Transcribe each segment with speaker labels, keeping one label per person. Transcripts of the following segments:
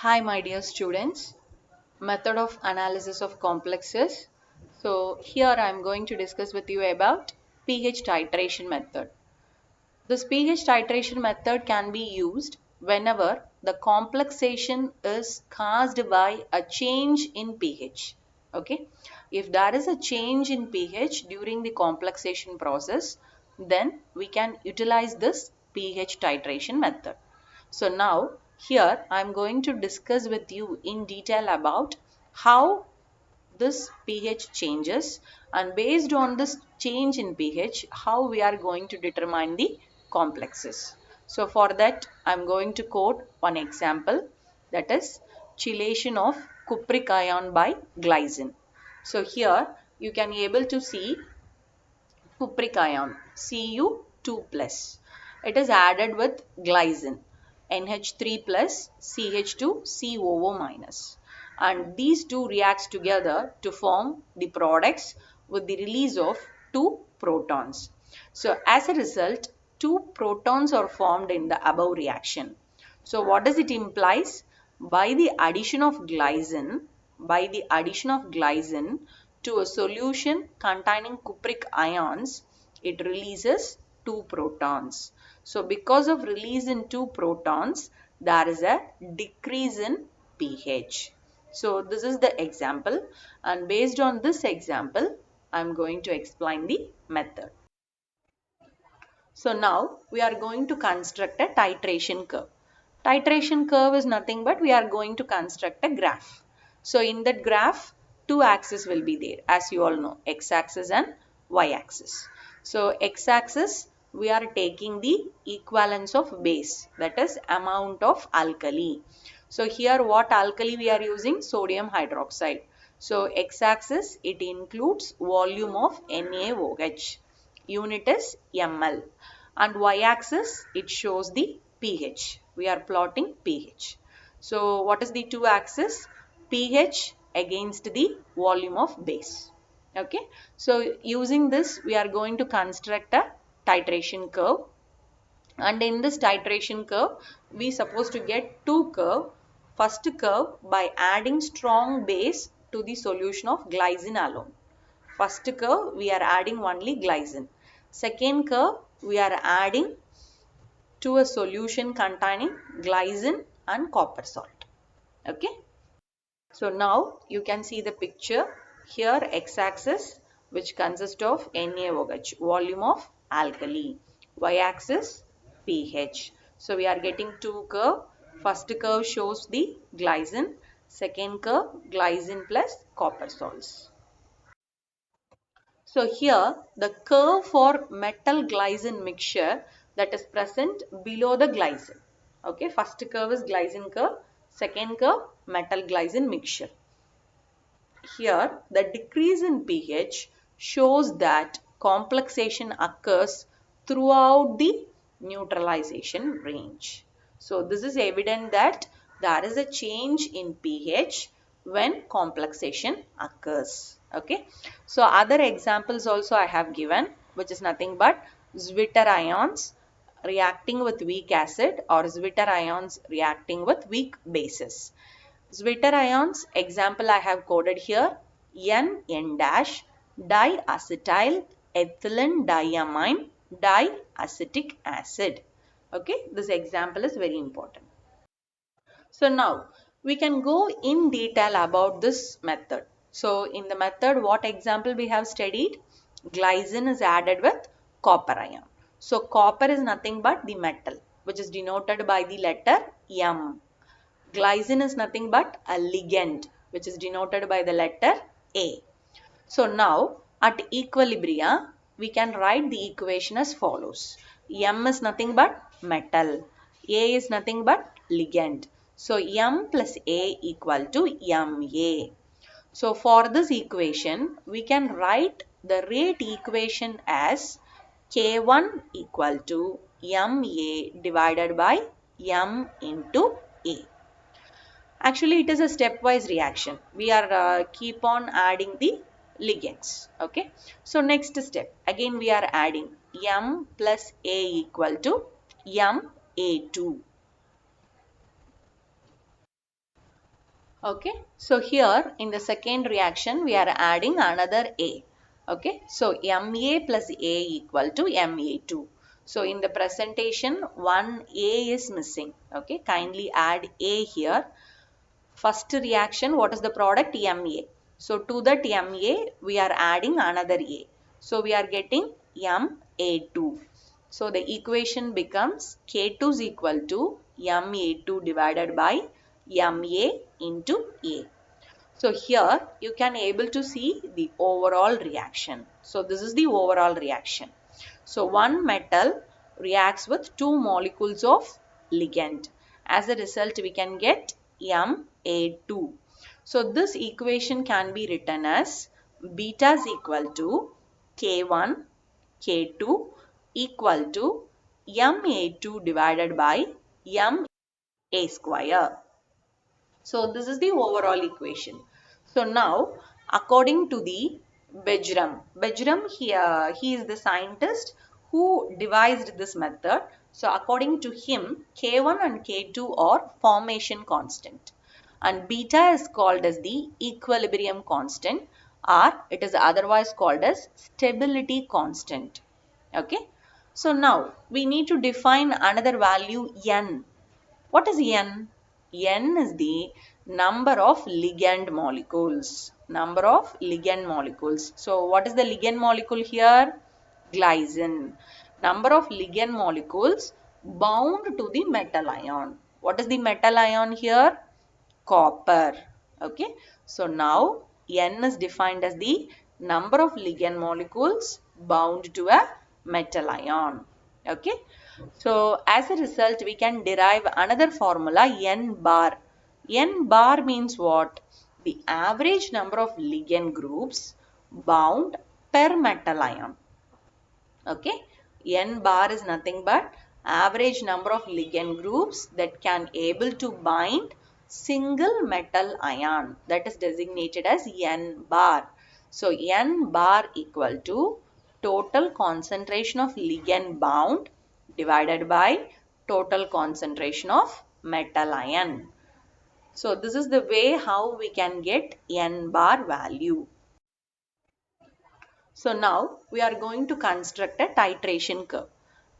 Speaker 1: Hi, my dear students. Method of analysis of complexes. So, here I am going to discuss with you about pH titration method. This pH titration method can be used whenever the complexation is caused by a change in pH. Okay, if there is a change in pH during the complexation process, then we can utilize this pH titration method. So now here I am going to discuss with you in detail about how this pH changes, and based on this change in pH, how we are going to determine the complexes. So for that I am going to quote one example, that is chelation of cupric ion by glycine. So here you can able to see cupric ion Cu2 plus. It is added with glycine NH3 plus CH2 COO minus, and these two reacts together to form the products with the release of two protons. So as a result, two protons are formed in the above reaction. So what does it implies? By the addition of glycine to a solution containing cupric ions, it releases two protons. So because of release in two protons, there is a decrease in pH. So this is the example, and based on this example, I am going to explain the method. So now we are going to construct a titration curve. Titration curve is nothing but we are going to construct a graph. So in that graph, two axes will be there, as you all know, x-axis and y-axis. So x-axis, we are taking the equivalence of base, that is amount of alkali. So here what alkali we are using? Sodium hydroxide. So x-axis, it includes volume of NaOH. Unit is ml, and y-axis it shows the pH. We are plotting pH. So what is the two axis? pH against the volume of base. Okay, so using this we are going to construct a titration curve, and in this titration curve we supposed to get two curve. First curve, by adding strong base to the solution of glycine alone. First curve we are adding only glycine. Second curve we are adding to a solution containing glycine and copper salt. Okay. So now you can see the picture. Here x-axis, which consists of NaOH, volume of alkali. Y-axis pH. So we are getting two curve. First curve shows the glycine. Second curve glycine plus copper salts. So here the curve for metal glycine mixture that is present below the glycine. Okay, first curve is glycine curve, second curve metal glycine mixture. Here the decrease in pH shows that complexation occurs throughout the neutralization range. So this is evident that there is a change in pH when complexation occurs. Okay. So other examples also I have given, which is nothing but Zwitter ions reacting with weak acid or Zwitter ions reacting with weak bases. Zwitter ions, example I have coded here, N dash diacetyl ethylene diamine diacetic acid. Okay, this example is very important. So now we can go in detail about this method. So in the method, what example we have studied? Glycine is added with copper ion. So copper is nothing but the metal, which is denoted by the letter M. Glycine is nothing but a ligand, which is denoted by the letter A. So now at equilibria, we can write the equation as follows. M is nothing but metal. A is nothing but ligand. So M plus A equal to Ma. So for this equation, we can write the rate equation as K1 equal to Ma divided by M into A. Actually, it is a stepwise reaction. We are keep on adding the ligands. Okay. So next step, again we are adding M plus A equal to Ma2. Okay, so here in the second reaction we are adding another A. Okay, so Ma plus A equal to Ma2. So in the presentation one A is missing. Okay, kindly add A here. First reaction, what is the product? Ma. So to that Ma we are adding another A. So we are getting Ma2. So the equation becomes K2 is equal to Ma2 divided by Ma into A. So here you can able to see the overall reaction. So this is the overall reaction. So one metal reacts with two molecules of ligand. As a result we can get Ma2. So this equation can be written as beta is equal to K1 K2 equal to Ma2 divided by Ma square. So this is the overall equation. So now according to the Bajram here, he is the scientist who devised this method. So according to him, K1 and K2 are formation constant and beta is called as the equilibrium constant, or it is otherwise called as stability constant. Okay. So now we need to define another value N. What is N? N is the number of ligand molecules. Number of ligand molecules. So what is the ligand molecule here? Glycine. Number of ligand molecules bound to the metal ion. What is the metal ion here? Copper. Okay. So now N is defined as the number of ligand molecules bound to a metal ion. Okay. So as a result we can derive another formula N bar. N bar means what? The average number of ligand groups bound per metal ion. Okay. N bar is nothing but average number of ligand groups that can able to bind single metal ion, that is designated as N bar. So N bar equal to total concentration of ligand bound divided by total concentration of metal ion. So this is the way how we can get N bar value. So now we are going to construct a titration curve.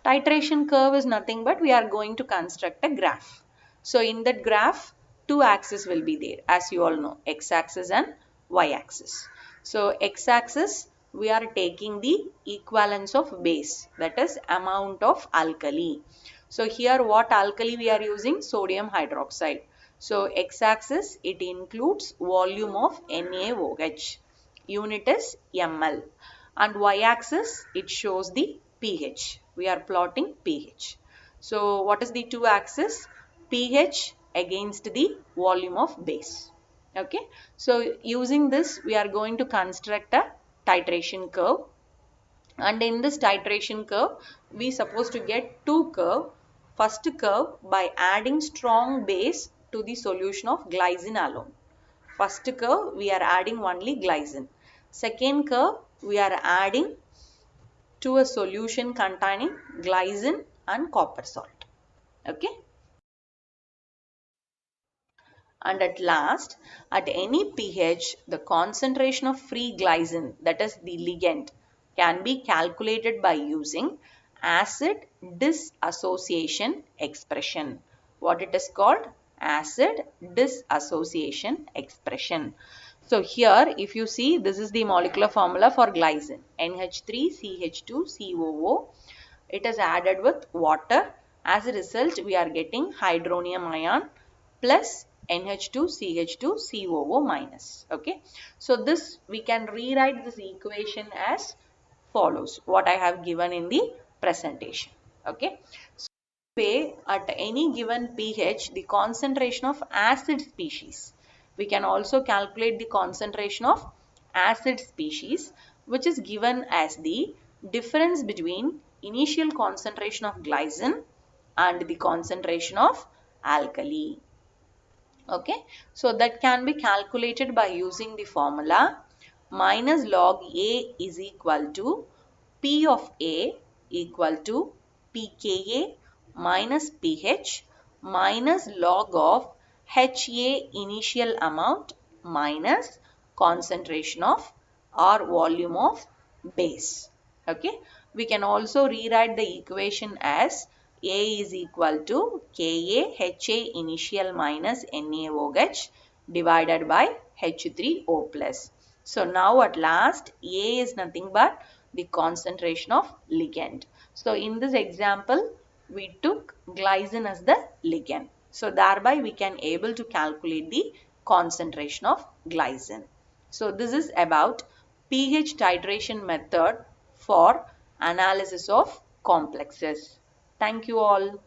Speaker 1: Titration curve is nothing but we are going to construct a graph. So in that graph, two axes will be there, as you all know, x-axis and y-axis. So x-axis we are taking the equivalence of base, that is amount of alkali. So here what alkali we are using? Sodium hydroxide. So x-axis it includes volume of NaOH. Unit is ml, and y-axis it shows the pH. We are plotting pH. So what is the two axis? pH against the volume of base. Okay. So using this we are going to construct a titration curve, and in this titration curve we supposed to get two curve. First curve by adding strong base to the solution of glycine alone. First curve we are adding only glycine. Second curve we are adding to a solution containing glycine and copper salt. Okay. And at last, at any pH, the concentration of free glycine, that is the ligand, can be calculated by using acid dissociation expression. What it is called? Acid dissociation expression. So here if you see, this is the molecular formula for glycine, NH3CH2COO. It is added with water. As a result we are getting hydronium ion plus NH2CH2COO minus. Okay. So this we can rewrite this equation as follows, what I have given in the presentation. Okay. So way at any given pH the concentration of acid species. We can also calculate the concentration of acid species, which is given as the difference between initial concentration of glycine and the concentration of alkali. Okay, so that can be calculated by using the formula minus log A is equal to P of A equal to pKa minus pH minus log of HA initial amount minus concentration of or volume of base. Okay, we can also rewrite the equation as A is equal to Ka HA initial minus NaOH divided by H3O plus. So now at last A is nothing but the concentration of ligand. So in this example we took glycine as the ligand. So thereby we can able to calculate the concentration of glycine. So this is about pH titration method for analysis of complexes. Thank you all.